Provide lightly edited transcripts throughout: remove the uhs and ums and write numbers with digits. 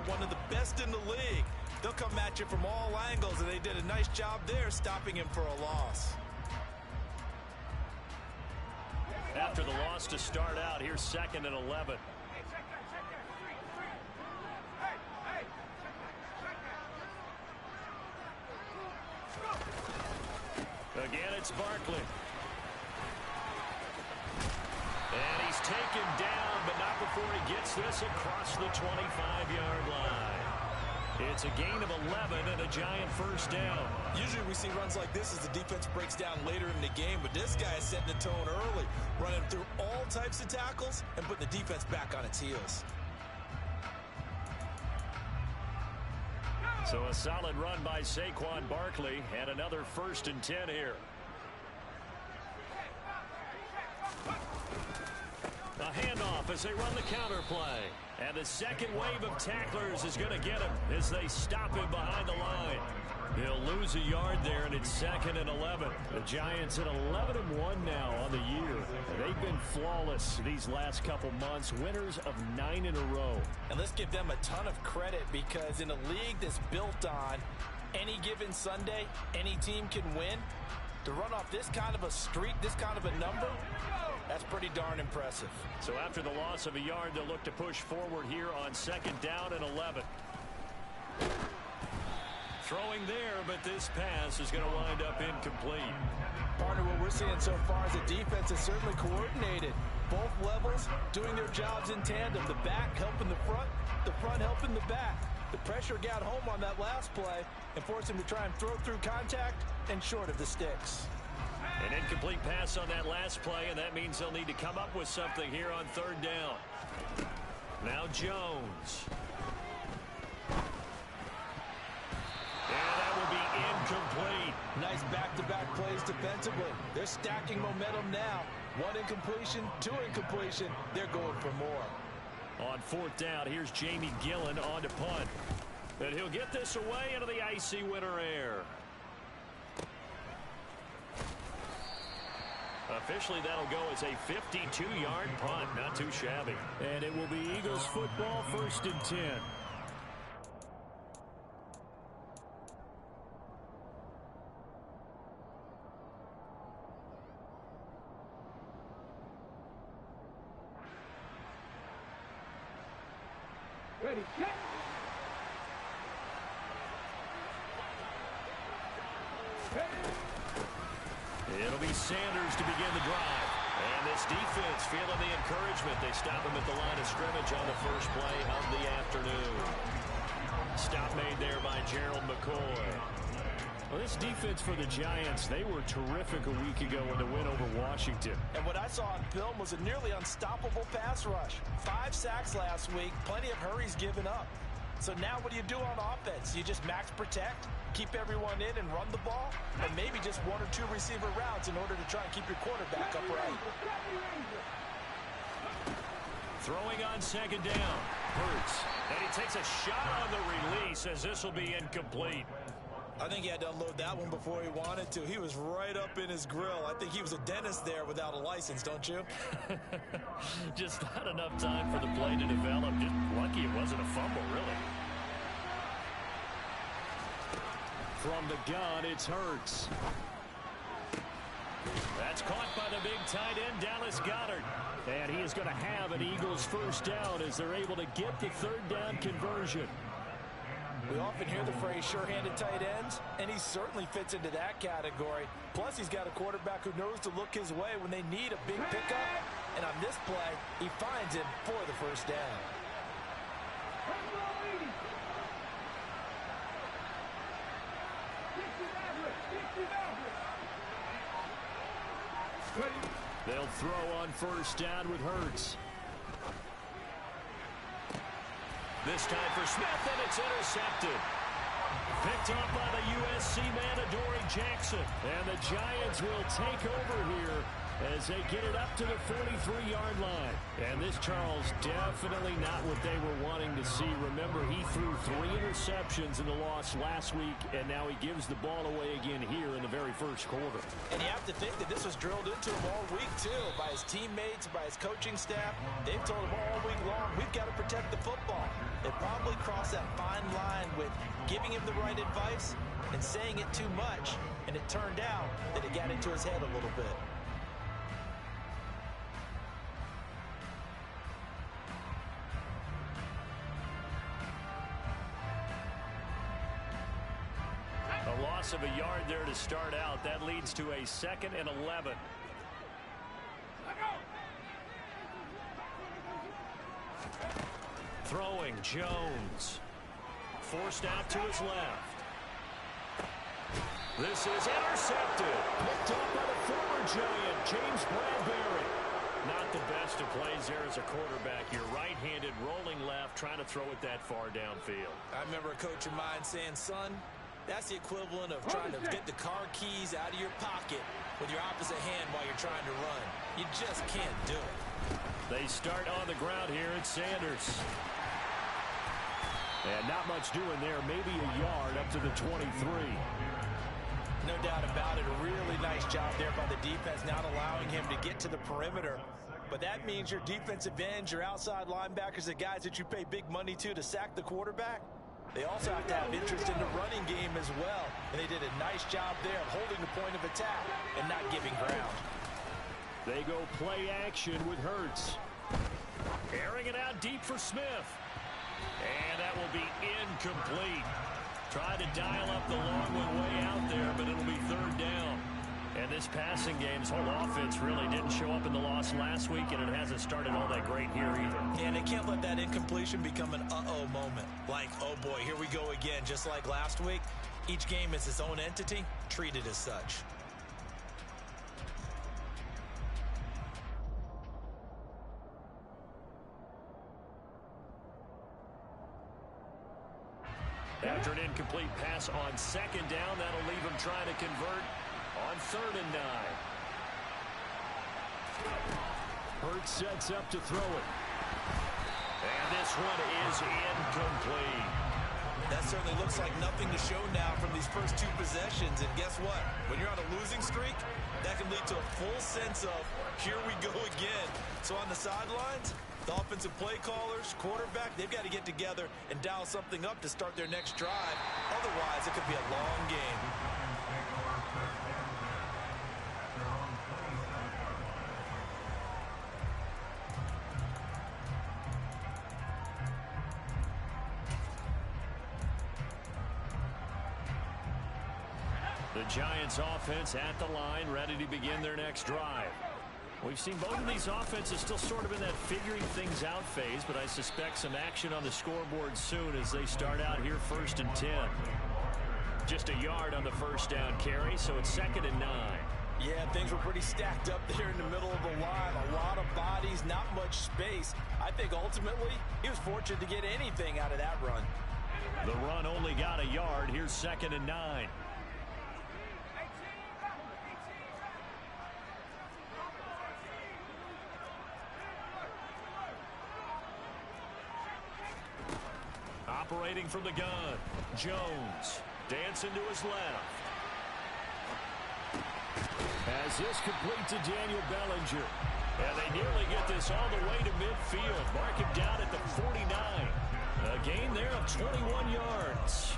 are one of the best in the league. They'll come at you from all angles, and they did a nice job there stopping him for a loss. After the loss to start out, here's 2nd and 11. Again, it's Barkley. And he's taken down, but not before he gets this across the 25-yard line. It's a gain of 11 and a Giant first down. Usually we see runs like this as the defense breaks down later in the game, but this guy is setting the tone early, running through all types of tackles and putting the defense back on its heels. So a solid run by Saquon Barkley and another 1st and 10 here. A handoff as they run the counter play. And the second wave of tacklers is going to get him as they stop him behind the line. He'll lose a yard there, and it's 2nd and 11. The Giants at 11-1 now on the year. They've been flawless these last couple months, winners of 9 in a row. And let's give them a ton of credit, because in a league that's built on any given Sunday, any team can win. To run off this kind of a streak, this kind of a number, that's pretty darn impressive. So after the loss of a yard, they'll look to push forward here on 2nd down and 11. Throwing there, but this pass is going to wind up incomplete. Partner, what we're seeing so far is the defense is certainly coordinated. Both levels doing their jobs in tandem. The back helping the front helping the back. The pressure got home on that last play and forced him to try and throw through contact and short of the sticks. An incomplete pass on that last play, and that means they'll need to come up with something here on 3rd down. Now Jones. And that will be incomplete. Nice back-to-back plays defensively. They're stacking momentum now. 1 incompletion, 2 incompletion. They're going for more. On 4th down, here's Jamie Gillen on to punt. And he'll get this away into the icy winter air. Officially, that'll go as a 52-yard punt. Not too shabby. And it will be Eagles football, 1st and 10. Ready, set. It'll be Sanders to begin the drive. And this defense feeling the encouragement. They stop him at the line of scrimmage on the first play of the afternoon. Stop made there by Gerald McCoy. Well, this defense for the Giants, they were terrific a week ago in the win over Washington. And what I saw on film was a nearly unstoppable pass rush. 5 sacks last week, plenty of hurries given up. So now what do you do on offense? You just max protect, keep everyone in and run the ball, and maybe just 1 or 2 receiver routes in order to try and keep your quarterback upright. Throwing on 2nd down. Hurts. And he takes a shot on the release as this will be incomplete. I think he had to unload that one before he wanted to. He was right up in his grill. I think he was a dentist there without a license, don't you? Just not enough time for the play to develop. Just lucky it wasn't a fumble, really. From the gun, it's Hurts. That's caught by the big tight end, Dallas Goedert. And he is going to have an Eagles first down as they're able to get the 3rd down conversion. We often hear the phrase sure-handed tight ends, and he certainly fits into that category. Plus, he's got a quarterback who knows to look his way when they need a big pickup. And on this play, he finds him for the first down. They'll throw on 1st down with Hurts. This time for Smith, and it's intercepted. Picked up by the USC man, Adoree Jackson. And the Giants will take over here as they get it up to the 43-yard line. And this, Charles, definitely not what they were wanting to see. Remember, he threw 3 interceptions in the loss last week, and now he gives the ball away again here in the very first quarter. And you have to think that this was drilled into him all week, too, by his teammates, by his coaching staff. They've told him all week long, we've got to protect the football. They probably crossed that fine line with giving him the right advice and saying it too much, and it turned out that it got into his head a little bit. A loss of a yard there to start out. That leads to a 2nd and 11. Throwing, Jones. Forced out to his left. This is intercepted. Picked up by the former Giant, James Bradbury. Not the best of plays there as a quarterback. You're right-handed, rolling left, trying to throw it that far downfield. I remember a coach of mine saying, son, that's the equivalent of trying to get the car keys out of your pocket with your opposite hand while you're trying to run. You just can't do it. They start on the ground here at Sanders. And not much doing there. Maybe a yard up to the 23. No doubt about it. A really nice job there by the defense, not allowing him to get to the perimeter. But that means your defensive ends, your outside linebackers, the guys that you pay big money to sack the quarterback, they also have to have interest in the running game as well. And they did a nice job there of holding the point of attack and not giving ground. They go play action with Hurts. Airing it out deep for Smith. And that will be incomplete. Tried to dial up the long one way out there, but it'll be 3rd down. And this passing game's whole offense really didn't show up in the loss last week, and it hasn't started all that great here either. And they can't let that incompletion become an uh-oh moment. Like, oh boy, here we go again, just like last week. Each game is its own entity, treated as such. After an incomplete pass on 2nd down, that'll leave him trying to convert on 3rd and 9. Hurts sets up to throw it. And this one is incomplete. That certainly looks like nothing to show now from these first 2 possessions. And guess what? When you're on a losing streak, that can lead to a full sense of, here we go again. So on the sidelines, the offensive play callers, quarterback, they've got to get together and dial something up to start their next drive. Otherwise, it could be a long game. The Giants offense at the line, ready to begin their next drive. We've seen both of these offenses still sort of in that figuring things out phase, but I suspect some action on the scoreboard soon as they start out here 1st and 10. Just a yard on the 1st down carry, so it's 2nd and 9. Yeah, things were pretty stacked up there in the middle of the line. A lot of bodies, not much space. I think ultimately he was fortunate to get anything out of that run. The run only got a yard. Here's 2nd and 9. Operating from the gun, Jones dancing to his left. As this complete to Daniel Bellinger. And they nearly get this all the way to midfield. Mark him down at the 49. A gain there of 21 yards.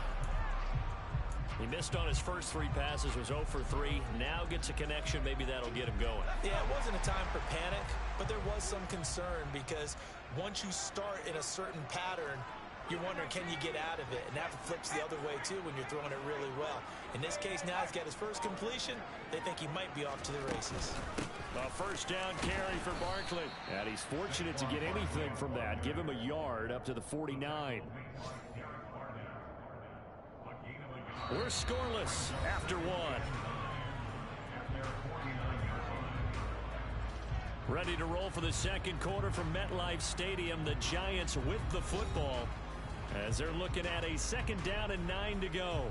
He missed on his first 3 passes, was 0 for 3. Now gets a connection. Maybe that'll get him going. Yeah, it wasn't a time for panic, but there was some concern because once you start in a certain pattern, you're wondering, can you get out of it? And that flips the other way, too, when you're throwing it really well. In this case, now he's got his first completion. They think he might be off to the races. A 1st down carry for Barkley. And he's fortunate to get anything from that. Give him a yard up to the 49. We're scoreless after 1. Ready to roll for the 2nd quarter from MetLife Stadium. The Giants with the football as they're looking at a 2nd down and 9 to go.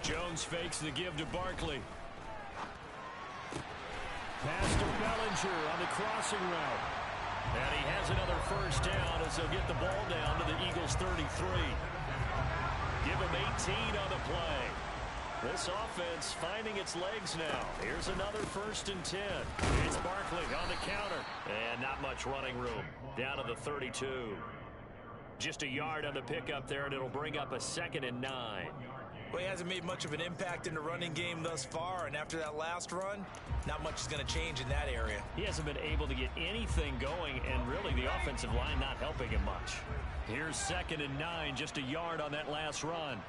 Jones fakes the give to Barkley. Pass to Bellinger on the crossing route. And he has another first down as they'll get the ball down to the Eagles' 33. Give him 18 on the play. This offense finding its legs now. Here's another 1st and 10. It's Barkley on the counter. And not much running room. Down to the 32. Just a yard on the pickup there, and it'll bring up a 2nd and 9. Well, he hasn't made much of an impact in the running game thus far, and after that last run, not much is going to change in that area. He hasn't been able to get anything going, and really the offensive line not helping him much. Here's 2nd and 9, just a yard on that last run.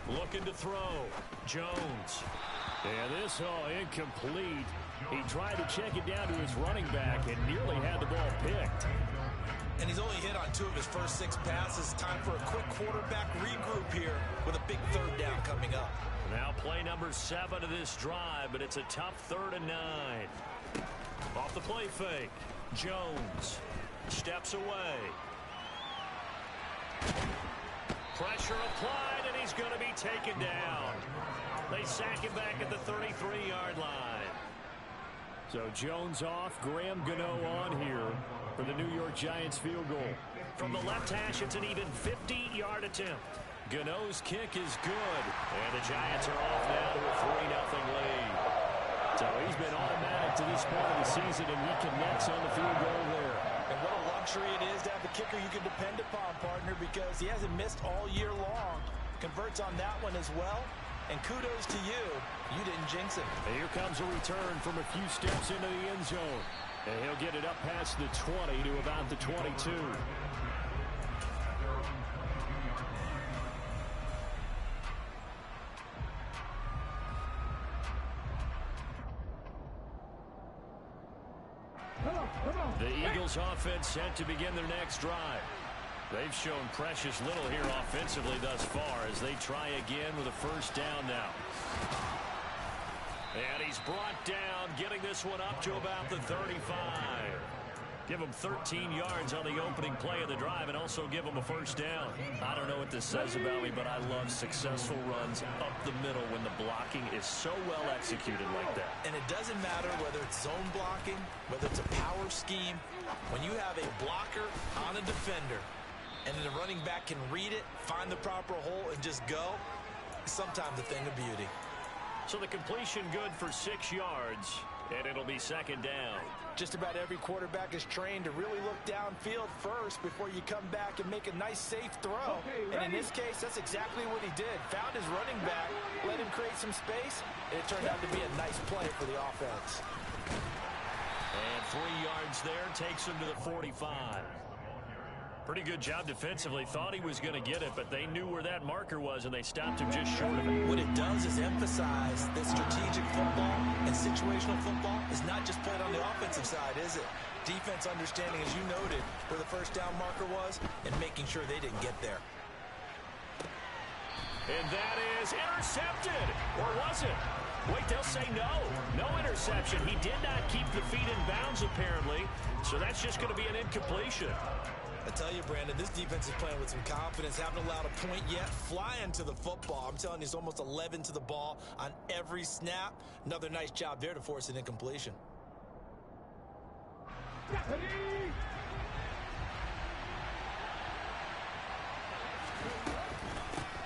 Looking to throw. Jones. And this incomplete. He tried to check it down to his running back and nearly had the ball picked. And he's only hit on 2 of his first 6 passes. Time for a quick quarterback regroup here with a big 3rd down coming up. Now play number 7 of this drive, but it's a tough 3rd and 9. Off the play fake. Jones steps away. Pressure applied, and he's going to be taken down. They sack him back at the 33-yard line. So Jones off, Graham Gano on here for the New York Giants field goal. From the left hash, it's an even 50-yard attempt. Gano's kick is good, and the Giants are off now to a 3-0 lead. So he's been automatic to this point of the season, and he connects on the field goal there. And what a luxury it is to have a kicker you can depend upon, partner, because he hasn't missed all year long. Converts on that one as well. And kudos to you. You didn't jinx it. And here comes a return from a few steps into the end zone. And he'll get it up past the 20 to about the 22. The Eagles offense set to begin their next drive. They've shown precious little here offensively thus far as they try again with a 1st down now. And he's brought down, getting this one up to about the 35. Give him 13 yards on the opening play of the drive and also give him a 1st down. I don't know what this says about me, but I love successful runs up the middle when the blocking is so well executed like that. And it doesn't matter whether it's zone blocking, whether it's a power scheme. When you have a blocker on a defender and the running back can read it, find the proper hole, and just go, sometimes a thing of beauty. So the completion good for 6 yards, and it'll be 2nd down. Just about every quarterback is trained to really look downfield first before you come back and make a nice, safe throw. And in this case, that's exactly what he did. Found his running back, let him create some space, and it turned out to be a nice play for the offense. And 3 yards there takes him to the 45. Pretty good job defensively. Thought he was going to get it, but they knew where that marker was, and they stopped him just short of it. What it does is emphasize that strategic football and situational football is not just played on the offensive side, is it? Defense understanding, as you noted, where the 1st down marker was and making sure they didn't get there. And that is intercepted. Or was it? Wait, they'll say no. No interception. He did not keep the feet in bounds, apparently. So that's just going to be an incompletion. I tell you, Brandon, this defense is playing with some confidence. Haven't allowed a point yet. Flying to the football. I'm telling you, it's almost 11 to the ball on every snap. Another nice job there to force an incompletion.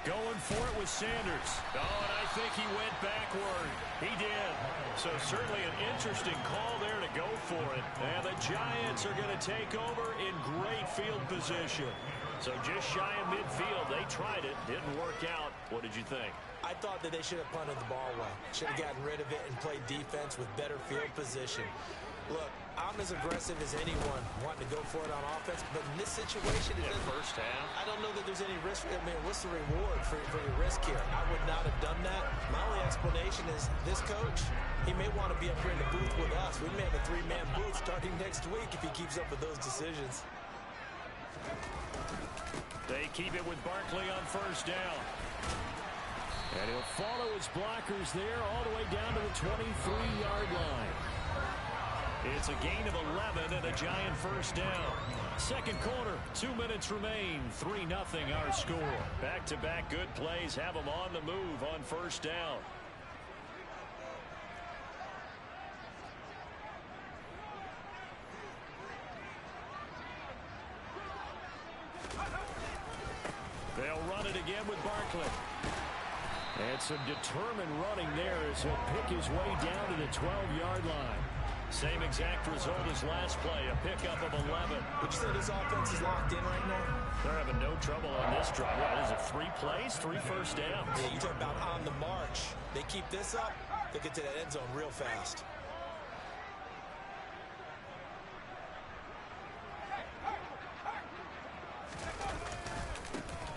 Going for it with Sanders. Oh, and I think he went backward. He did. So certainly an interesting call there to go for it. And the Giants are going to take over in great field position. So just shy of midfield. They tried it. Didn't work out. What did you think? I thought that they should have punted the ball away. Should have gotten rid of it and played defense with better field position. Look, I'm as aggressive as anyone wanting to go for it on offense, but in this situation, it doesn't. First half. I don't know that there's any risk. I mean, what's the reward for your risk here? I would not have done that. My only explanation is this coach, he may want to be up here in the booth with us. We may have a 3-man booth starting next week if he keeps up with those decisions. They keep it with Barkley on 1st down. And he'll follow his blockers there all the way down to the 23-yard line. It's a gain of 11 and a Giant first down. Second quarter, 2 minutes remain. 3-0 our score. Back-to-back good plays have them on the move on first down. They'll run it again with Barkley. And some determined running there as he'll pick his way down to the 12-yard line. Same exact result as last play, a pickup of 11. Would you say this offense is locked in right now? They're having no trouble on this drive. What is it, 3 plays, 3 first downs? Yeah, you talk about on the march. They keep this up, they get to that end zone real fast.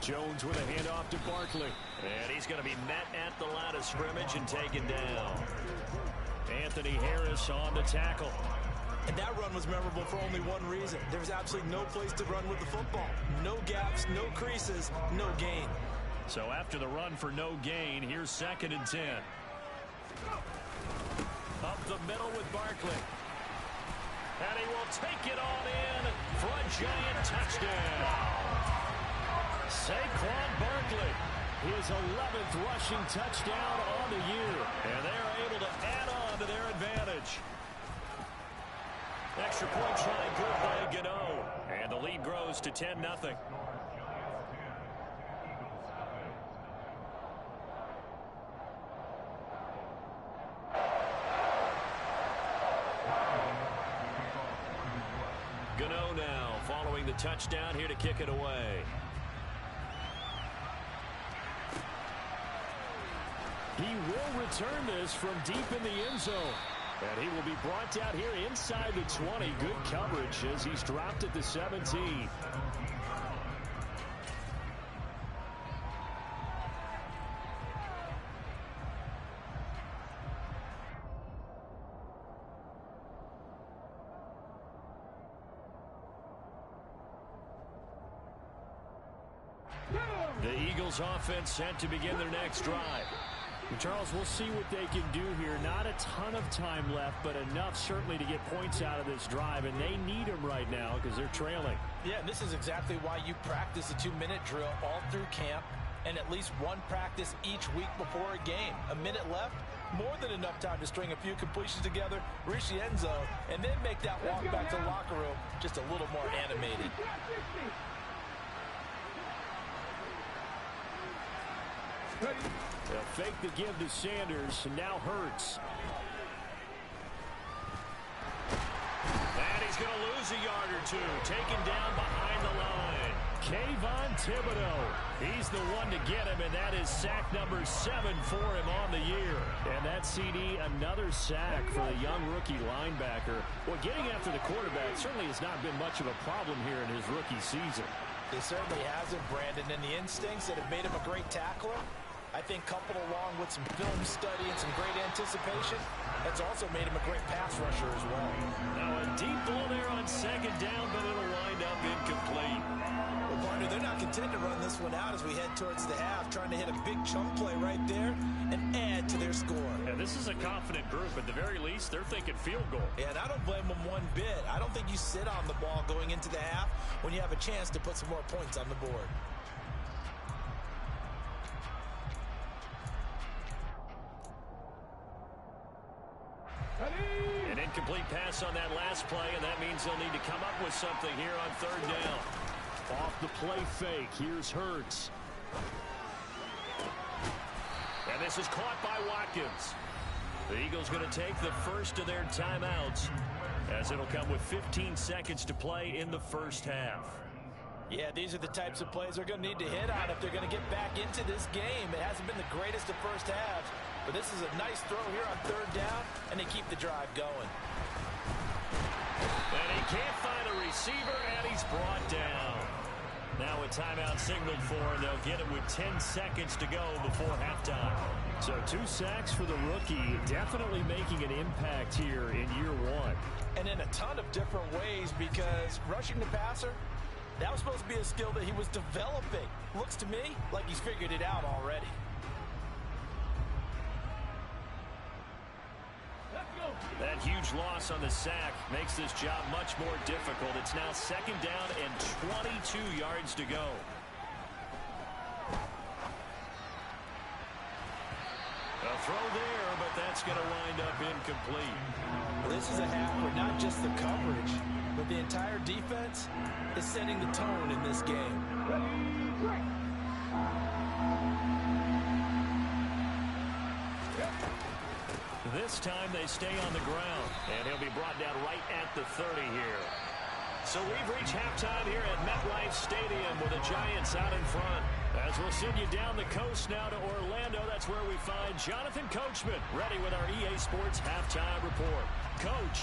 Jones with a handoff to Barkley. And he's going to be met at the line of scrimmage and taken down. Anthony Harris on the tackle. And that run was memorable for only one reason. There was absolutely no place to run with the football. No gaps, no creases, no gain. So after the run for no gain, here's 2nd and 10. Up the middle with Barkley. And he will take it on in for a Giant touchdown. Saquon Barkley, his 11th rushing touchdown on the year. And they're able to add on to their advantage. Extra point try good by Gano. And the lead grows to 10-0. Gano now following the touchdown here to kick it away. He will return this from deep in the end zone. And he will be brought down here inside the 20. Good coverage as he's dropped at the 17. The Eagles offense set to begin their next drive. Charles, we'll see what they can do here. Not a ton of time left, but enough certainly to get points out of this drive, and they need them right now because they're trailing. Yeah, and this is exactly why you practice a 2-minute drill all through camp and at least one practice each week before a game. A minute left, more than enough time to string a few completions together, reach the end zone, and then make that walk back to the locker room just a little more animated. They'll fake the give to Sanders, and now Hurts. And he's going to lose a yard or two, taken down behind the line. Kayvon Thibodeau, he's the one to get him, and that is sack number 7 for him on the year. And that CD, another sack for the young rookie linebacker. Well, getting after the quarterback certainly has not been much of a problem here in his rookie season. It certainly hasn't, Brandon, and the instincts that have made him a great tackler, I think coupled along with some film study and some great anticipation, that's also made him a great pass rusher as well. Now a deep ball there on 2nd down, but it'll wind up incomplete. Well, partner, they're not content to run this one out as we head towards the half, trying to hit a big chunk play right there and add to their score. Yeah, this is a confident group. At the very least, they're thinking field goal. Yeah, and I don't blame them one bit. I don't think you sit on the ball going into the half when you have a chance to put some more points on the board. An incomplete pass on that last play, and that means they'll need to come up with something here on 3rd down. Off the play fake, here's Hurts. And this is caught by Watkins. The Eagles going to take the first of their timeouts, as it'll come with 15 seconds to play in the first half. Yeah, these are the types of plays they're going to need to hit on if they're going to get back into this game. It hasn't been the greatest of first halves, but this is a nice throw here on 3rd down, and they keep the drive going. And he can't find a receiver, and he's brought down. Now a timeout signaled for, and they'll get it with 10 seconds to go before halftime. So 2 sacks for the rookie, definitely making an impact here in year 1. And in a ton of different ways, because rushing the passer, that was supposed to be a skill that he was developing. Looks to me like he's figured it out already. That huge loss on the sack makes this job much more difficult. It's now 2nd down and 22 yards to go. A throw there, but that's going to wind up incomplete. Well, this is a half where not just the coverage, but the entire defense is setting the tone in this game. This time they stay on the ground, and he'll be brought down right at the 30 here. So we've reached halftime here at MetLife Stadium with the Giants out in front. As we'll send you down the coast now to Orlando, that's where we find Jonathan Coachman ready with our EA Sports Halftime Report. Coach.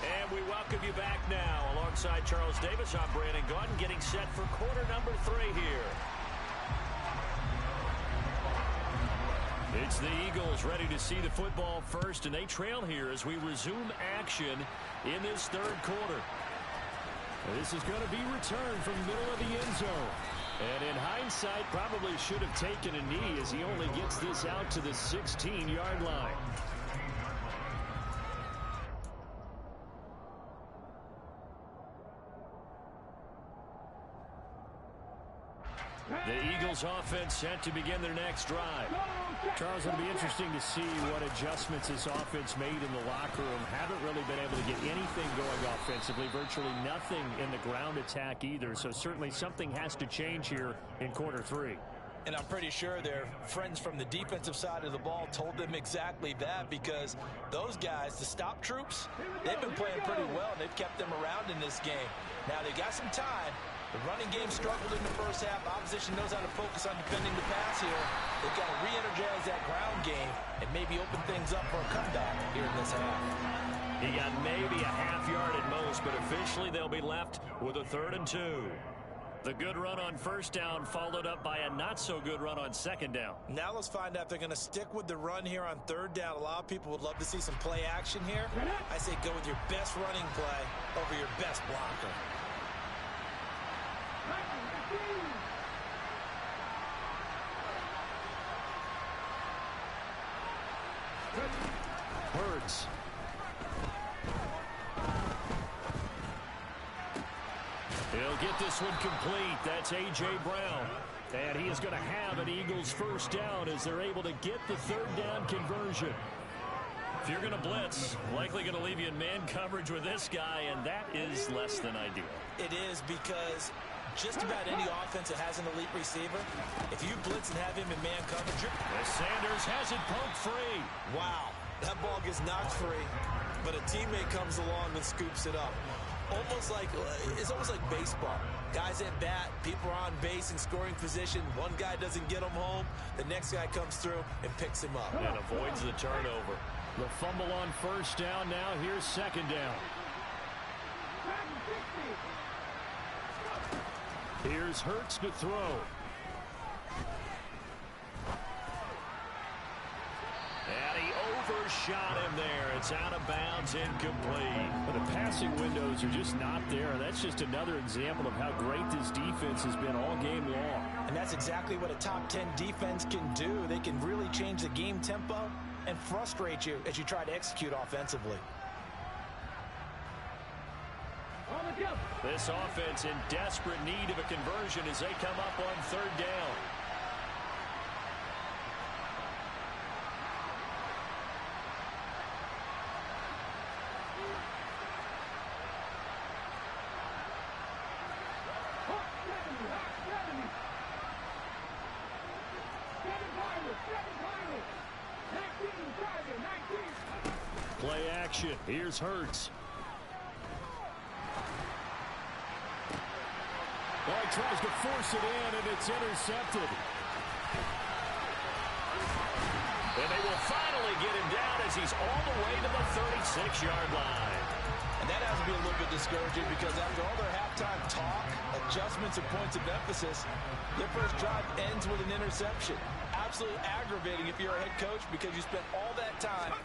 And we welcome you back now. Alongside Charles Davis, I'm Brandon Gaudin, getting set for quarter number 3 here. It's the Eagles ready to see the football first, and they trail here as we resume action in this 3rd quarter. This is going to be returned from the middle of the end zone. And in hindsight, probably should have taken a knee as he only gets this out to the 16-yard line. The Eagles offense set to begin their next drive. Charles, it'll be interesting to see what adjustments this offense made in the locker room. Haven't really been able to get anything going offensively, virtually nothing in the ground attack either. So certainly something has to change here in quarter 3. And I'm pretty sure their friends from the defensive side of the ball told them exactly that, because those guys, the stop troops, they've been playing pretty well, and they've kept them around in this game. Now, they've got some time. The running game struggled in the first half. Opposition knows how to focus on defending the pass here. They've got to re-energize that ground game and maybe open things up for a comeback here in this half. He got maybe a half yard at most, but officially they'll be left with a 3rd and 2. The good run on 1st down followed up by a not-so-good run on 2nd down. Now let's find out if they're going to stick with the run here on 3rd down. A lot of people would love to see some play action here. I say go with your best running play over your best blocker. Hurts. He'll get this one complete. That's A.J. Brown. And he is going to have an Eagles 1st down as they're able to get the 3rd down conversion. If you're going to blitz, likely going to leave you in man coverage with this guy, and that is less than ideal. It is, because just about any offense that has an elite receiver, if you blitz and have him in man coverage, Sanders has it poked free. wow, that ball gets knocked free, but a teammate comes along and scoops it up. It's almost like baseball. Guys at bat, people are on base in scoring position. One guy doesn't get him home, the next guy comes through and picks him up. And avoids the turnover. The fumble on 1st down. Now here's 2nd down. Here's Hurts to throw. And he overshot him there. It's out of bounds, incomplete. But the passing windows are just not there. That's just another example of how great this defense has been all game long. And that's exactly what a top 10 defense can do. They can really change the game tempo and frustrate you as you try to execute offensively. This offense in desperate need of a conversion as they come up on 3rd down. Play action. Here's Hurts. Oh, he tries to force it in, and it's intercepted. And they will finally get him down as he's all the way to the 36-yard line. And that has to be a little bit discouraging, because after all their halftime talk, adjustments, and points of emphasis, their first drive ends with an interception. Absolutely aggravating if you're a head coach, because you spent all that time,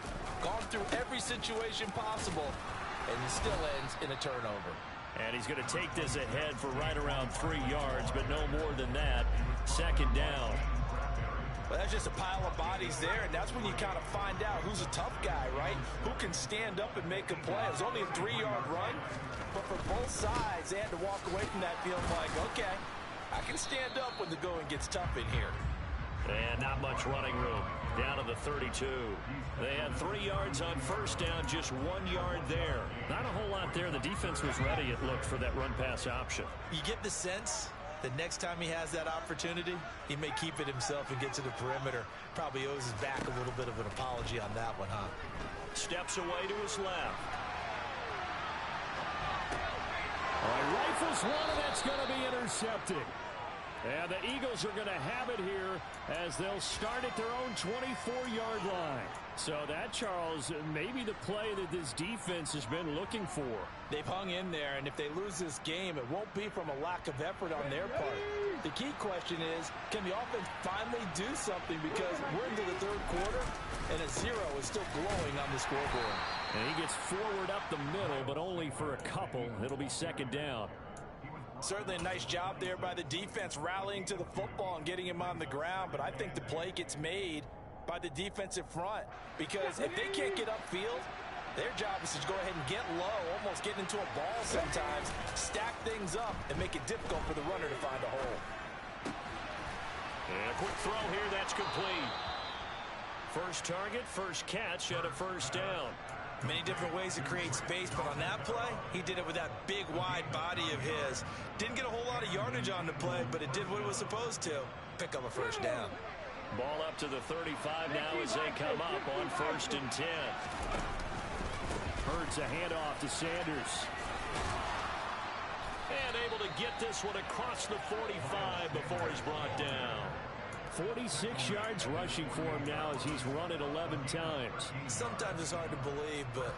gone through every situation possible, and it still ends in a turnover. And he's going to take this ahead for right around 3 yards, but no more than that. 2nd down. Well, that's just a pile of bodies there, and that's when you kind of find out who's a tough guy, right? Who can stand up and make a play. It was only a 3-yard run, but for both sides, they had to walk away from that feeling like, okay, I can stand up when the going gets tough in here. And not much running room. Down to the 32. They had 3 yards on first down, just 1 yard there. Not a whole lot there. The defense was ready, it looked, for that run-pass option. You get the sense that next time he has that opportunity, he may keep it himself and get to the perimeter. Probably owes his back a little bit of an apology on that one, huh? Steps away to his left. All right, rifles one, and that's going to be intercepted. And the Eagles are going to have it here as they'll start at their own 24-yard line. So that, Charles, may be the play that this defense has been looking for. They've hung in there, and if they lose this game, it won't be from a lack of effort on their part. The key question is, can the offense finally do something? Because we're into the third quarter, and a 0 is still glowing on the scoreboard. And he gets forward up the middle, but only for a couple. It'll be second down. Certainly a nice job there by the defense rallying to the football and getting him on the ground, but I think the play gets made by the defensive front, because if they can't get upfield, their job is to go ahead and get low, almost get into a ball sometimes, stack things up, and make it difficult for the runner to find a hole. And a quick throw here, that's complete. First target, first catch, and a first down. Many different ways to create space, but on that play, he did it with that big, wide body of his. Didn't get a whole lot of yardage on the play, but it did what it was supposed to. Pick up a first down. Ball up to the 35 now as they come up on 1st and 10. Hurts a handoff to Sanders. And able to get this one across the 45 before he's brought down. 46 yards rushing for him now as he's run it 11 times. Sometimes it's hard to believe, but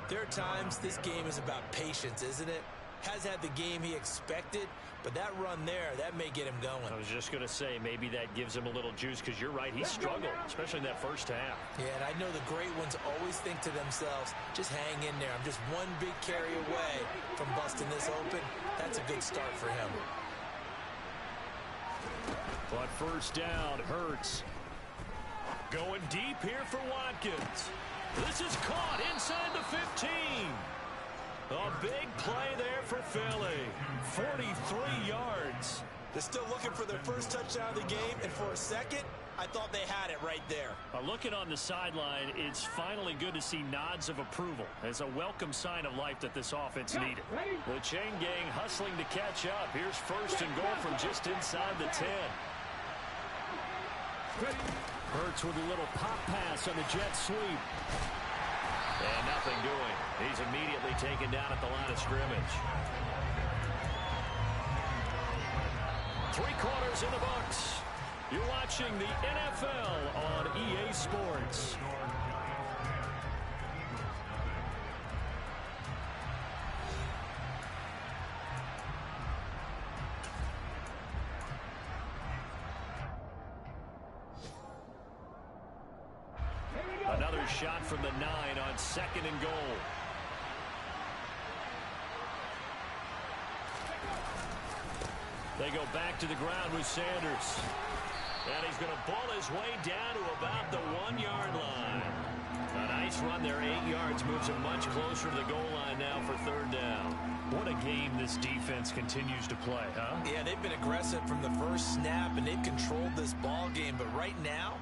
there are times this game is about patience, isn't it? Has had the game he expected, but that run there, that may get him going. I was just going to say, maybe that gives him a little juice, because you're right, he struggled, especially in that first half. Yeah, and I know the great ones always think to themselves, just hang in there. I'm just one big carry away from busting this open. That's a good start for him. But first down, Hurts. Going deep here for Watkins. This is caught inside the 15. A big play there for Philly. 43 yards. They're still looking for their first touchdown of the game, and for a second, I thought they had it right there. Looking on the sideline, it's finally good to see nods of approval. It's a welcome sign of life that this offense needed. The chain gang hustling to catch up. Here's 1st and goal from just inside the 10. Hurts with a little pop pass on the jet sweep. And nothing doing. He's immediately taken down at the line of scrimmage. 3 quarters in the books. You're watching the NFL on EA Sports. Another shot from the 9 on 2nd and goal. They go back to the ground with Sanders. And he's going to ball his way down to about the 1-yard line. A nice run there, 8 yards, moves him much closer to the goal line now for 3rd down. What a game this defense continues to play, huh? Yeah, they've been aggressive from the first snap, and they've controlled this ball game. But right now,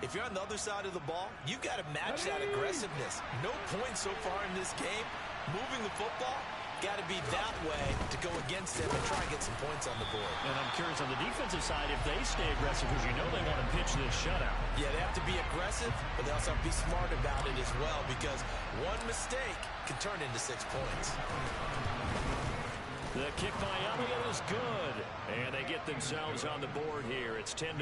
if you're on the other side of the ball, you've got to match that aggressiveness. No points so far in this game. Moving the football, got to be that way to go against them and try and get some points on the board. And I'm curious on the defensive side if they stay aggressive, because you know they want to pitch this shutout. Yeah, they have to be aggressive, but they also have to be smart about it as well, because one mistake can turn into 6 points. The kick by Elliott is good. And they get themselves on the board here. It's 10-3.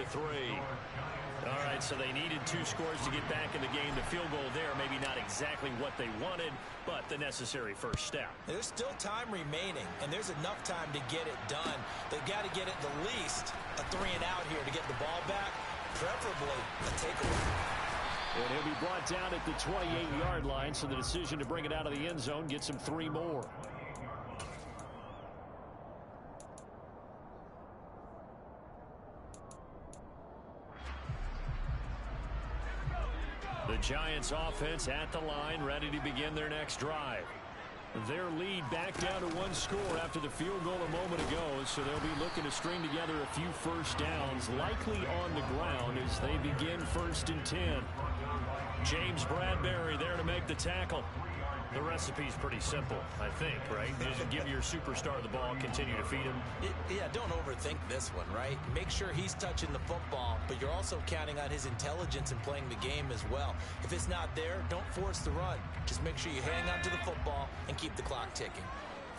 All right, so they needed 2 scores to get back in the game. The field goal there, maybe not exactly what they wanted, but the necessary first step. There's still time remaining, and there's enough time to get it done. They've got to get at the least a 3-and-out here to get the ball back, preferably a takeaway. And he'll be brought down at the 28-yard line, so the decision to bring it out of the end zone gets him 3 more. The Giants offense at the line, ready to begin their next drive. Their lead back down to one score after the field goal a moment ago, so they'll be looking to string together a few first downs, likely on the ground as they begin 1st and 10. James Bradbury there to make the tackle. The recipe's pretty simple, I think, right? Just give your superstar the ball, continue to feed him. Yeah, don't overthink this one, right? Make sure he's touching the football, but you're also counting on his intelligence in playing the game as well. If it's not there, don't force the run. Just make sure you hang on to the football and keep the clock ticking.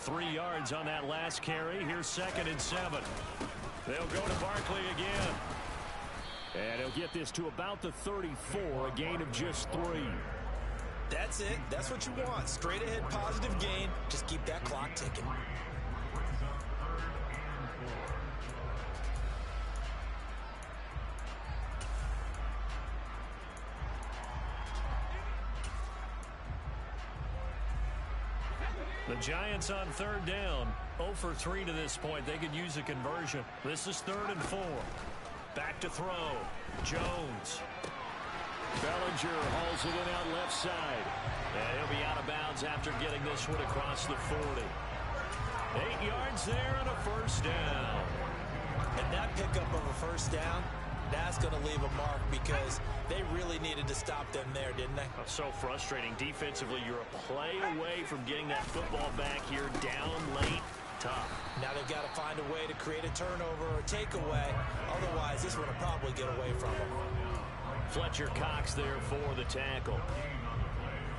3 yards on that last carry. Here's 2nd and 7. They'll go to Barkley again. And he'll get this to about the 34, a gain of just 3. That's it. That's what you want. Straight ahead positive gain. Just keep that clock ticking. The Giants on 3rd down. 0 for 3 to this point. They could use a conversion. This is 3rd and 4. Back to throw. Jones. Bellinger hauls it in out left side. And he'll be out of bounds after getting this one across the 40. 8 yards there and a 1st down. And that pickup of a 1st down, that's going to leave a mark because they really needed to stop them there, didn't they? So frustrating. Defensively, you're a play away from getting that football back here down late. Tough. Now they've got to find a way to create a turnover or a takeaway. Otherwise, this one will probably get away from them. Fletcher Cox there for the tackle.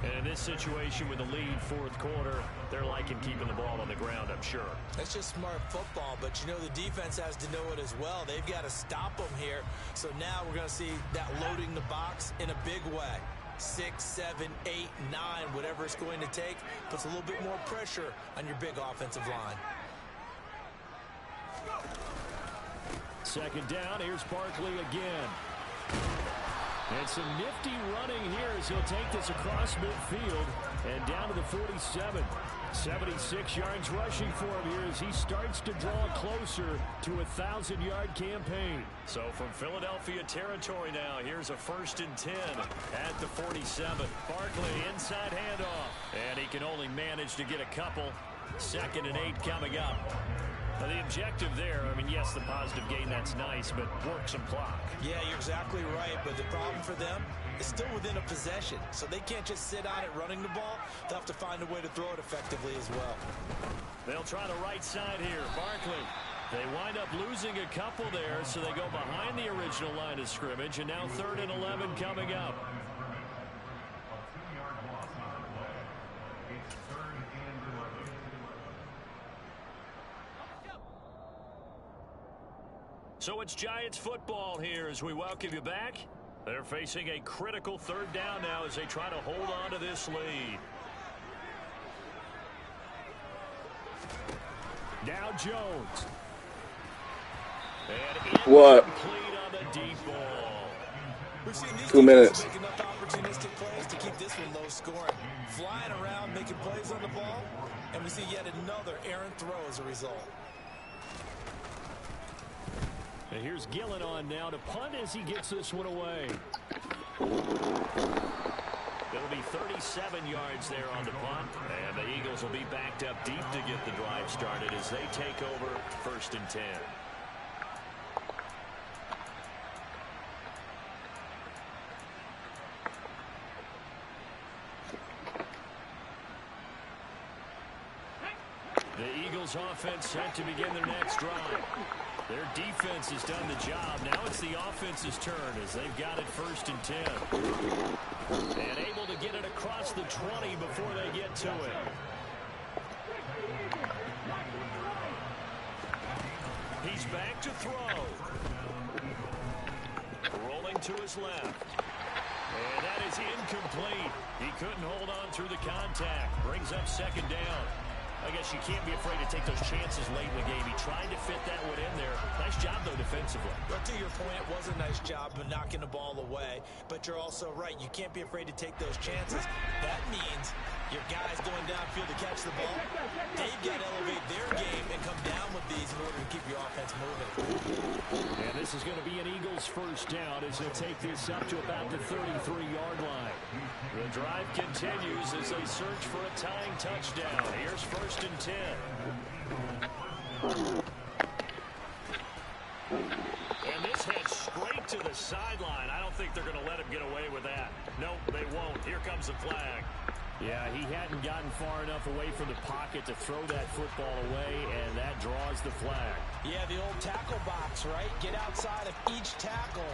And in this situation with the lead 4th quarter, they're liking keeping the ball on the ground, I'm sure. That's just smart football, but you know the defense has to know it as well. They've got to stop them here. So now we're going to see that loading the box in a big way. 6, 7, 8, 9, whatever it's going to take, puts a little bit more pressure on your big offensive line. 2nd down, here's Barkley again. And some nifty running here as he'll take this across midfield and down to the 47. 76 yards rushing for him here as he starts to draw closer to a 1,000-yard campaign. So from Philadelphia territory now, here's a 1st and 10 at the 47. Barkley inside handoff. And he can only manage to get a couple. 2nd and 8 coming up. Now the objective there, I mean, yes, the positive gain, that's nice, but work some clock. Yeah, you're exactly right, but the problem for them is still within a possession, so they can't just sit on it running the ball. They'll have to find a way to throw it effectively as well. They'll try the right side here. Barkley. They wind up losing a couple there, so they go behind the original line of scrimmage, and now 3rd and 11 coming up. So it's Giants football here as we welcome you back. They're facing a critical 3rd down now as they try to hold on to this lead. Now Jones. And What? Incomplete on the deep ball. We've seen these 2 minutes. make enough opportunistic plays to keep this one low scoring. Flying around, making plays on the ball, and we see yet another errant throw as a result. And here's Gillen on now to punt as he gets this one away. It'll be 37 yards there on the punt, and the Eagles will be backed up deep to get the drive started as they take over 1st and 10. The Eagles offense set to begin their next drive. Their defense has done the job. Now it's the offense's turn as they've got it 1st and 10. And able to get it across the 20 before they get to it. He's back to throw. Rolling to his left. And that is incomplete. He couldn't hold on through the contact. Brings up 2nd down. I guess you can't be afraid to take those chances late in the game. He tried to fit that one in there. Nice job, though, defensively. But to your point, it was a nice job of knocking the ball away. But you're also right. You can't be afraid to take those chances. That means your guys going downfield to catch the ball, they've got to elevate their game and come down with these in order to keep your offense moving. And this is going to be an Eagles first down as they take this up to about the 33-yard line. The drive continues as they search for a tying touchdown. Here's 1st and 10. And this heads straight to the sideline. I don't think they're going to let him get away with that. Nope, they won't. Here comes the flag. Yeah, he hadn't gotten far enough away from the pocket to throw that football away, and that draws the flag. Yeah, the old tackle box, right? Get outside of each tackle,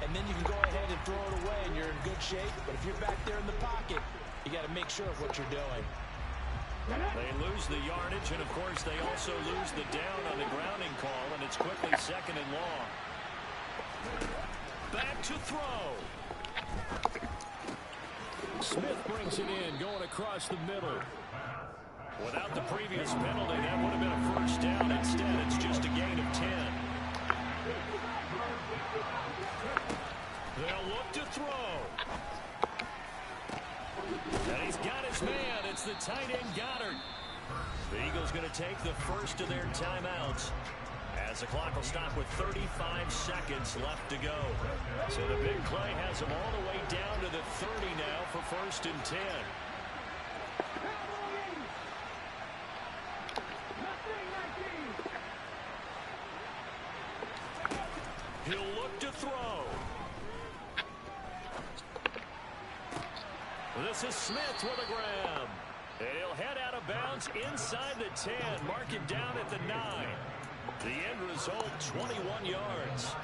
and then you can go ahead and throw it away, and you're in good shape. But if you're back there in the pocket, you got to make sure of what you're doing. They lose the yardage, and, of course, they also lose the down on the grounding call, and it's quickly 2nd and long. Back to throw. Smith brings it in, going across the middle. Without the previous penalty, that would have been a first down. Instead, it's just a gain of 10. They'll look to throw. And he's got his man. It's the tight end, Goddard. The Eagles going to take the first of their timeouts, as the clock will stop with 35 seconds left to go. So the big play has them all the way down to the 30 now for 1st and 10. He'll look to throw. This is Smith with a grab. And he'll head out of bounds inside the 10. Mark him down at the 9. The end result, 21 yards.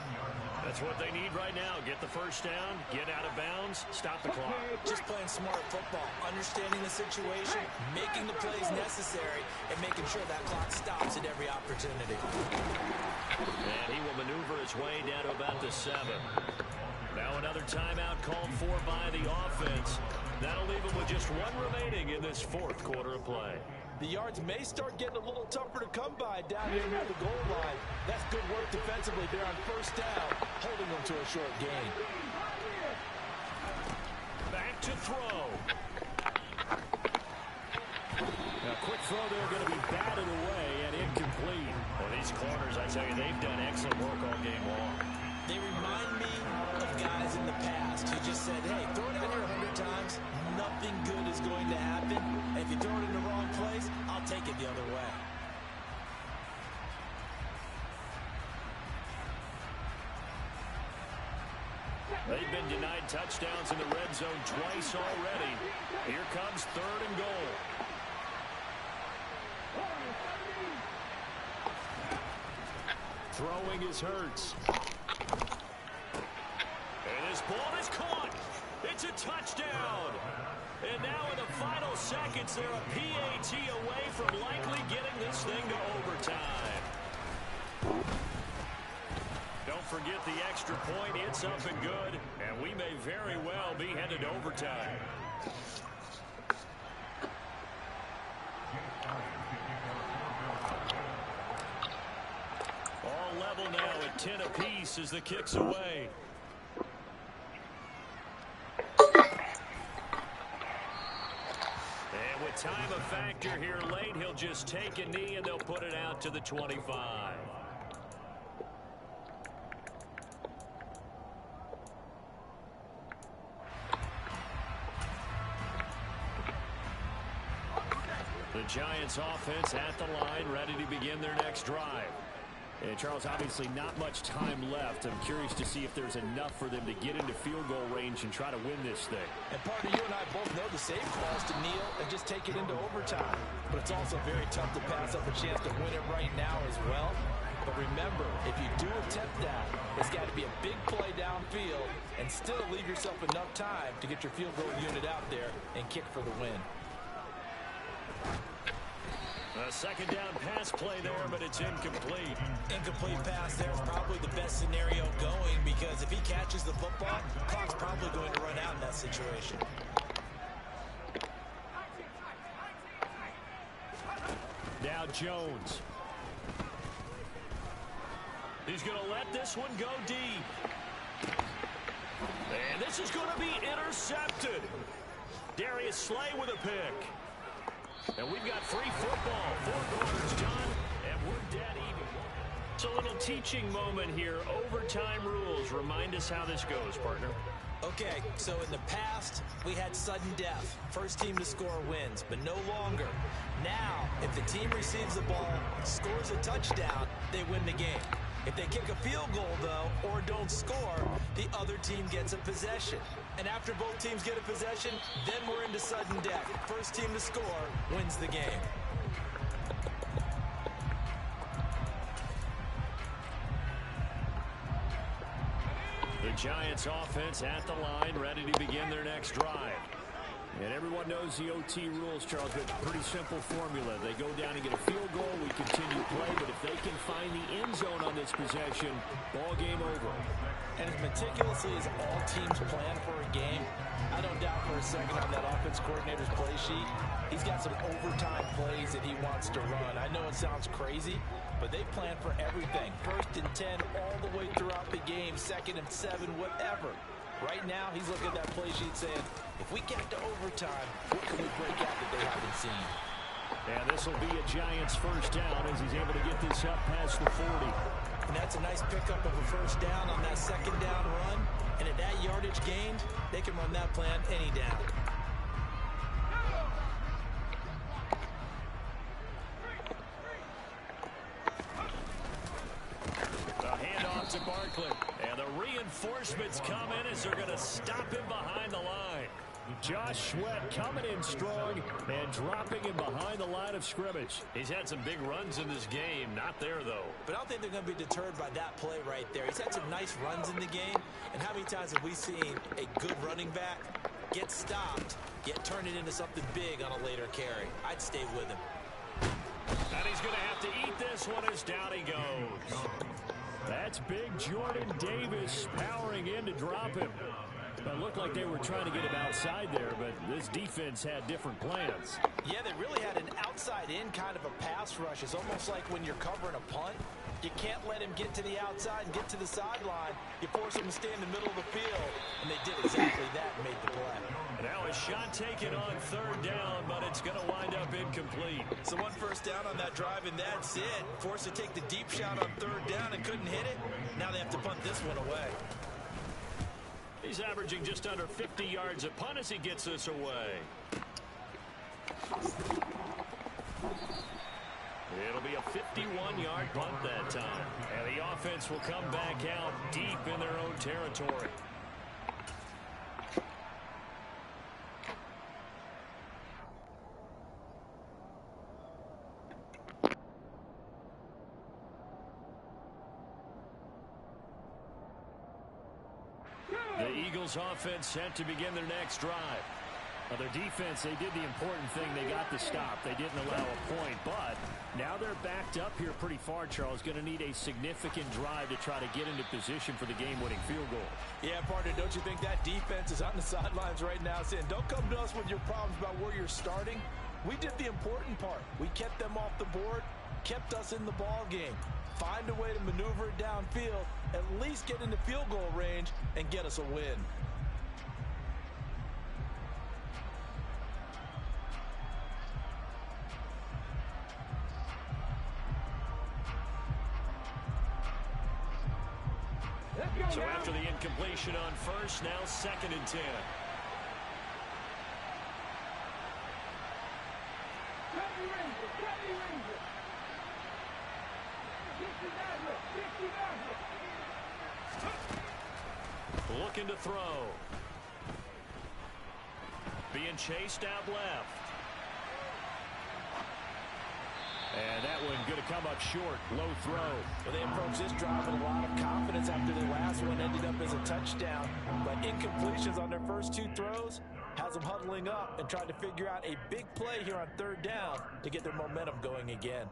That's what they need right now. Get the first down, get out of bounds, stop the clock. Just playing smart football, understanding the situation, making the plays necessary, and making sure that clock stops at every opportunity. And he will maneuver his way down to about the 7. Now another timeout called for by the offense. That'll leave him with just 1 remaining in this 4th quarter of play. The yards may start getting a little tougher to come by down here near the goal line. That's good work defensively there on first down, holding them to a short gain. Back to throw. Now, quick throw there going to be batted away and incomplete. Well, these corners, I tell you, they've done excellent work all game long. They remind me of guys in the past who just said, hey, throw it out here 100 times, nothing good is going to happen. And if you throw it in the wrong place, I'll take it the other way. They've been denied touchdowns in the red zone twice already. Here comes 3rd and goal. Throwing is Hurts. And his ball is caught. It's a touchdown. And now in the final seconds, they're a PAT away from likely getting this thing to overtime. Don't forget the extra point. It's up and good. And we may very well be headed to overtime. All level now at 10 apiece as the kick's away. And with time a factor here late, he'll just take a knee and they'll put it out to the 25. The Giants offense at the line, ready to begin their next drive. And Charles, obviously not much time left. I'm curious to see if there's enough for them to get into field goal range and try to win this thing. And partner, you and I both know the safe call is to kneel and just take it into overtime. But it's also very tough to pass up a chance to win it right now as well. But remember, if you do attempt that, it's got to be a big play downfield and still leave yourself enough time to get your field goal unit out there and kick for the win. A second down pass play there, but it's incomplete. Incomplete pass there is probably the best scenario going, because if he catches the football, the clock's probably going to run out in that situation. Now Jones. He's going to let this one go deep. And this is going to be intercepted. Darius Slay with a pick. And we've got free football. 4 quarters done, and we're dead even. It's a little teaching moment here. Overtime rules. Remind us how this goes, partner. Okay, so in the past, we had sudden death. First team to score wins, but no longer. Now, if the team receives the ball, scores a touchdown, they win the game. If they kick a field goal, though, or don't score, the other team gets a possession. And after both teams get a possession, then we're into sudden death. First team to score wins the game. The Giants offense at the line, ready to begin their next drive. And everyone knows the OT rules, Charles, but pretty simple formula. They go down and get a field goal, we continue play, but if they can find the end zone on this possession, ball game over. And as meticulously as all teams plan for a game, I don't doubt for a second on that offense coordinator's play sheet, he's got some overtime plays that he wants to run. I know it sounds crazy, but they plan for everything. 1st and 10 all the way throughout the game, 2nd and 7, whatever. Right now, he's looking at that play sheet saying, if we get to overtime, what can we break out that they haven't seen? And this will be a Giants first down as he's able to get this up past the 40. And that's a nice pickup of a first down on that 2nd down run. And at that yardage gained, they can run that plan any down. To Barkley. And the reinforcements come in as they're going to stop him behind the line. Josh Sweat coming in strong and dropping him behind the line of scrimmage. He's had some big runs in this game. Not there, though. But I don't think they're going to be deterred by that play right there. He's had some nice runs in the game. And how many times have we seen a good running back get stopped, get turned it into something big on a later carry? I'd stay with him. And he's going to have to eat this one as down he goes. That's big Jordan Davis powering in to drop him. It looked like they were trying to get him outside there, but this defense had different plans. Yeah, they really had an outside-in kind of a pass rush. It's almost like when you're covering a punt, you can't let him get to the outside and get to the sideline. You force him to stay in the middle of the field, and they did exactly that and made the play. Now a shot taken on 3rd down, but it's going to wind up incomplete. So 1 first down on that drive, and that's it. Forced to take the deep shot on 3rd down and couldn't hit it. Now they have to punt this one away. He's averaging just under 50 yards a punt as he gets this away. It'll be a 51-yard punt that time. And the offense will come back out deep in their own territory. The Eagles offense set to begin their next drive. Now their defense, they did the important thing. They got the stop. They didn't allow a point, but now they're backed up here pretty far, Charles. Going to need a significant drive to try to get into position for the game-winning field goal. Yeah, partner, don't you think that defense is on the sidelines right now saying, don't come to us with your problems about where you're starting? We did the important part. We kept them off the board, kept us in the ball game. Find a way to maneuver it downfield, at least get into field goal range, and get us a win. So after the incompletion on 1st, now 2nd and 10. Looking to throw. Being chased out left. And that one going to come up short. Low throw. Well, they approached this drive with a lot of confidence after the last one ended up as a touchdown. But incompletions on their first 2 throws has them huddling up and trying to figure out a big play here on 3rd down to get their momentum going again.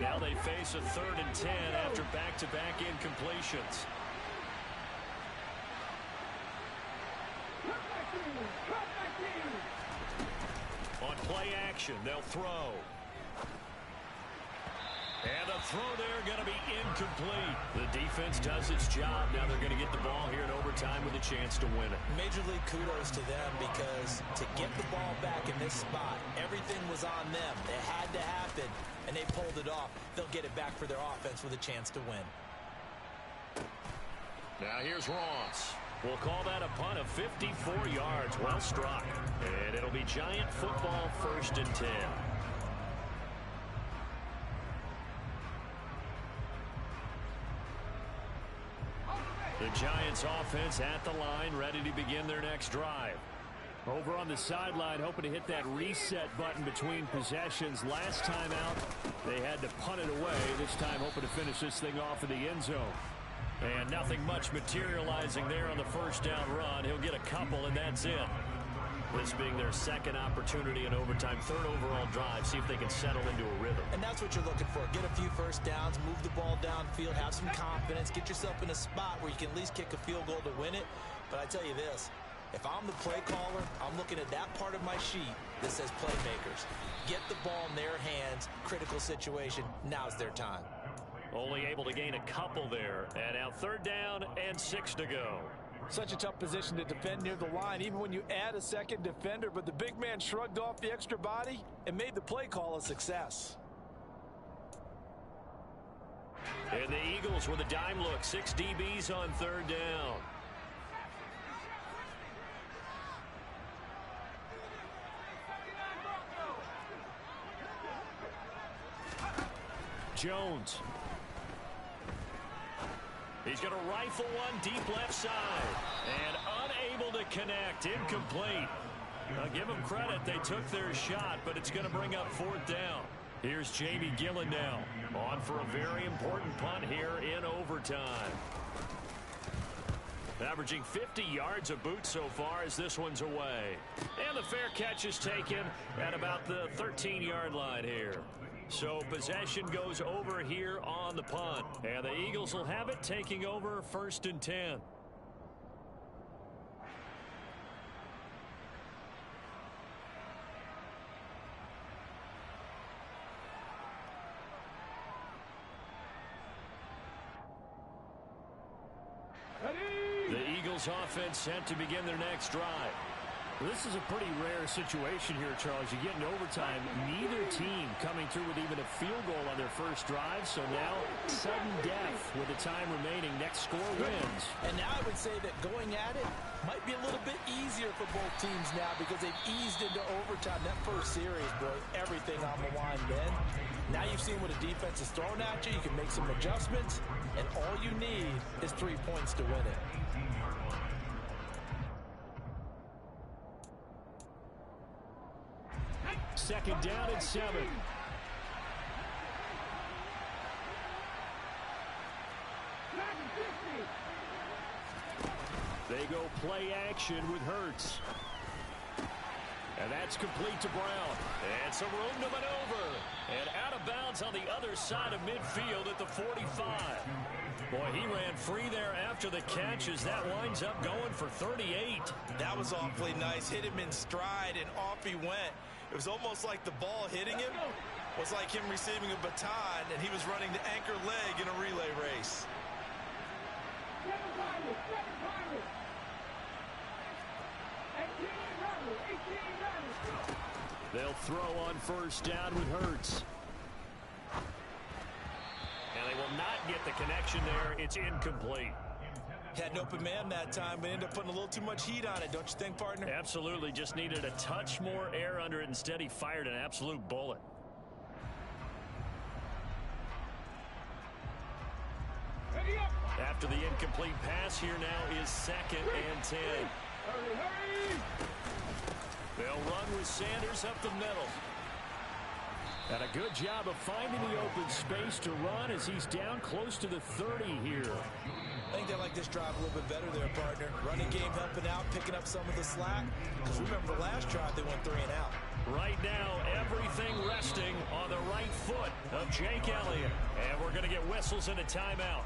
Now they face a 3rd and 10 after back-to-back incompletions. On Play action. They'll throw. And the throw there going to be incomplete. The defense does its job. Now they're going to get the ball here in overtime with a chance to win it. Major league kudos to them, because to get the ball back in this spot, everything was on them. It had to happen, and they pulled it off. They'll get it back for their offense with a chance to win. Now here's Ross. We'll call that a punt of 54 yards. Well struck. And it'll be Giant football, 1st and 10. The Giants offense at the line, ready to begin their next drive. Over on the sideline, hoping to hit that reset button between possessions. Last time out, they had to punt it away. This time, hoping to finish this thing off in the end zone. And nothing much materializing there on the first down run. He'll get a couple, and that's it. This being their second opportunity in overtime, 3rd overall drive. See if they can settle into a rhythm. And that's what you're looking for. Get a few first downs, move the ball downfield, have some confidence, get yourself in a spot where you can at least kick a field goal to win it. But I tell you this, if I'm the play caller, I'm looking at that part of my sheet that says playmakers. Get the ball in their hands, critical situation. Now's their time. Only able to gain a couple there. And now 3rd down and 6 to go. Such a tough position to defend near the line, even when you add a second defender, but the big man shrugged off the extra body and made the play call a success. And the Eagles with a dime look, 6 DBs on 3rd down. Jones. He's going to rifle one deep left side. And unable to connect. Incomplete. Give them credit. They took their shot, but it's going to bring up 4th down. Here's Jamie Gillen now. On for a very important punt here in overtime. Averaging 50 yards a boot so far as this one's away. And the fair catch is taken at about the 13-yard line here. So possession goes over here on the punt. And the Eagles will have it, taking over 1st and 10. The Eagles offense set to begin their next drive. This is a pretty rare situation here, Charles. You get in overtime, neither team coming through with even a field goal on their first drive. So now, sudden death with the time remaining. Next score wins. And now I would say that going at it might be a little bit easier for both teams now, because they've eased into overtime. That first series, boy, everything on the line then. Now you've seen what a defense is throwing at you. You can make some adjustments, and all you need is 3 points to win it. Second down and 7. They go play action with Hurts. And that's complete to Brown. And some room to maneuver. And out of bounds on the other side of midfield at the 45. Boy, he ran free there after the catch as that winds up going for 38. That was awfully nice. Hit him in stride, and off he went. It was almost like the ball hitting him was like him receiving a baton, and he was running the anchor leg in a relay race. They'll throw on first down with Hurts. And they will not get the connection there. It's incomplete. Had an open man that time, but ended up putting a little too much heat on it, don't you think, partner? Absolutely. Just needed a touch more air under it. Instead, he fired an absolute bullet. After the incomplete pass, here now is 2nd and 10. They'll run with Sanders up the middle. And a good job of finding the open space to run as he's down close to the 30 here. I think they like this drive a little bit better there, partner. Running game helping out, picking up some of the slack. Because remember the last drive, they went 3 and out. Right now, everything resting on the right foot of Jake Elliott. And we're going to get whistles and a timeout.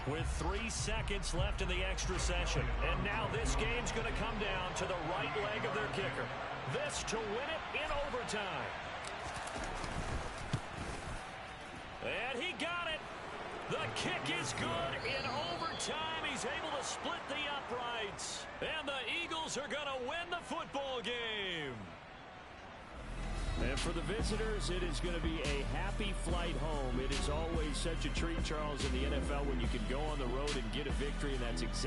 with 3 seconds left in the extra session. And now this game's going to come down to the right leg of their kicker. This to win it in overtime. And he got it. The kick is good in overtime. He's able to split the uprights. And the Eagles are going to win the football game. And for the visitors, it is going to be a happy flight home. It is always such a treat, Charles, in the NFL when you can go on the road and get a victory, and that's exactly